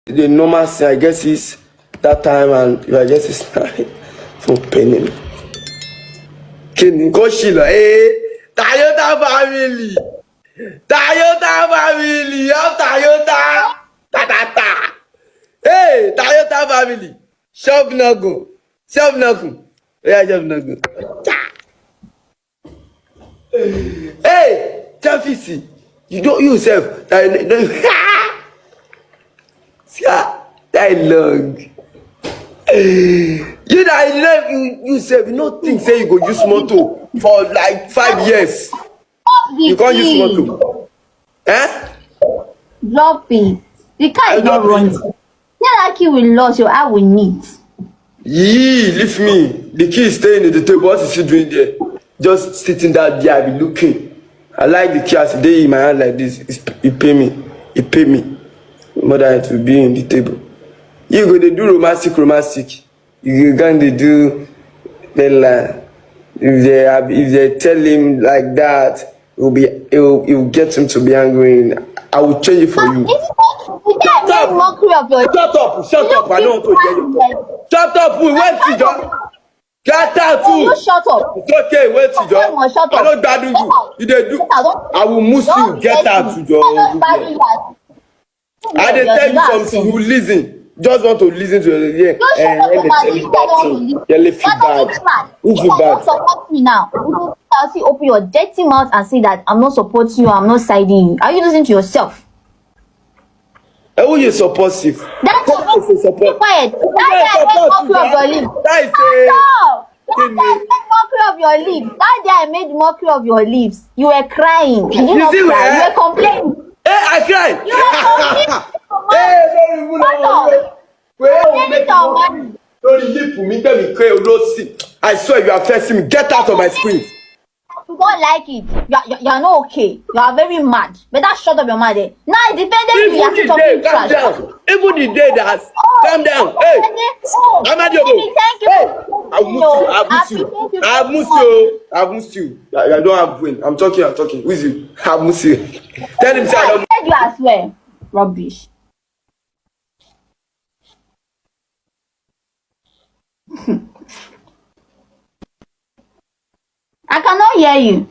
the normal thing, I guess is that time, and if I guess it's for penny. Kini go Sheila, Toyota family, Toyota family, of Toyota, ta ta ta. Hey, Toyota family, shop no go, shop no go, yeah, shop no go. Hey, Chafisi, you don't yourself, that long. You that you sef, you no think say you go use motor for like 5 years. You can't use motor. Eh? Drop it. The car I is not drop running. it. Tell that key will lost, your eye will neat. Yee, leave me. The key is staying in the table. What is he doing there? Just sitting down there, I be looking. I like the key as e dey in my hand like this. He pay me. He pay me. More than it will be in the table. You go dey do romantic. You go dey do then if they tell him like that, it will get him to be angry. I will change it for you. The guy made mockery of your. Shut up! I don't want to hear you. Shut up! Wait, Tijo. Get out! You shut up. It's okay. Wait, Tijo. Shut I up. don't gbadun you. You dey do. I will move you. Get out, Tijo. I dey tell you something. You listen. Just want to listen to your when they tell you bad thing. You feel bad. Who feel bad? Don't support me now. You see, open your dirty mouth and say that I'm not supporting you. I'm not siding you. Are you listening to yourself? Who you support? That's support. Quiet. That guy made mockery of your lips. That guy made mockery of your lips. That day I made mockery of your lips. You were crying. You did not cry. You were complaining. Hey, I cried. You were complaining. I swear you are facing me. Get out of my screen. You don't like it. You are not okay. You are very mad. Better shut up your mouth there. Now I defended you. You are talking trash. Even the day that calm down. Hey, Amadiobo. Thank you. Hey, I've missed you. I don't have brain. I'm talking. Who is you? I've missed you. Tell him say I don't. You as well. Rubbish. I cannot hear you.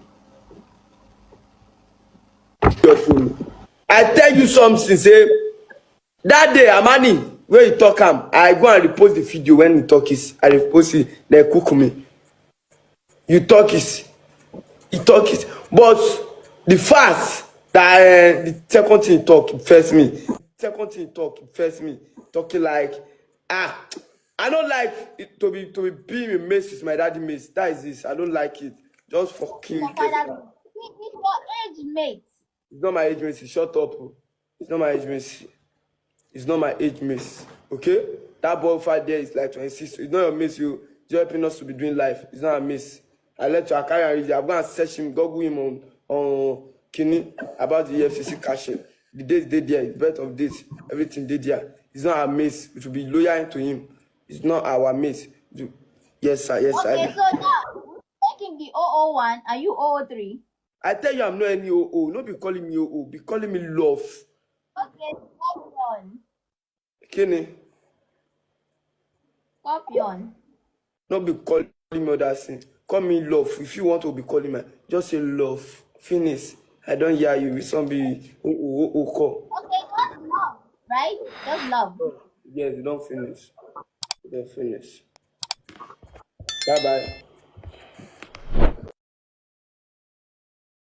Your phone. I tell you something. Say that day, Amani, when you talk I go and repost the video when you talk is. I repost it. They cook me. You talk is. But the first that the second thing you talk first me. Talking like I don't like it to be being a mess with my daddy mess. That is this. I don't like it. Just fucking. It's your age mate. It's not my age mate. Shut up. It's not my age mate. Okay? That boy fight there is like 26. It's not your mate. You're helping us to be doing life. It's not a miss. I let you carry and read it. I'm going to search him, Google him on Kini about the EFCC cashing. The dates they there, the birth of dates, everything they there. It's not our miss. We should be loyal to him. It's not our miss. Yes, sir. Okay, so now taking the 001, are you 003? I tell you, I'm not any OO. Don't be calling me OO. Be calling me love. Okay, Scorpion. Kini. Scorpion. Don't be calling me other thing. Call me love. If you want to be calling me, just say love. Finish. I don't hear you. It's not be call. Okay, just love, right? Just love. Yes, you don't finish. You don't finish. Bye-bye.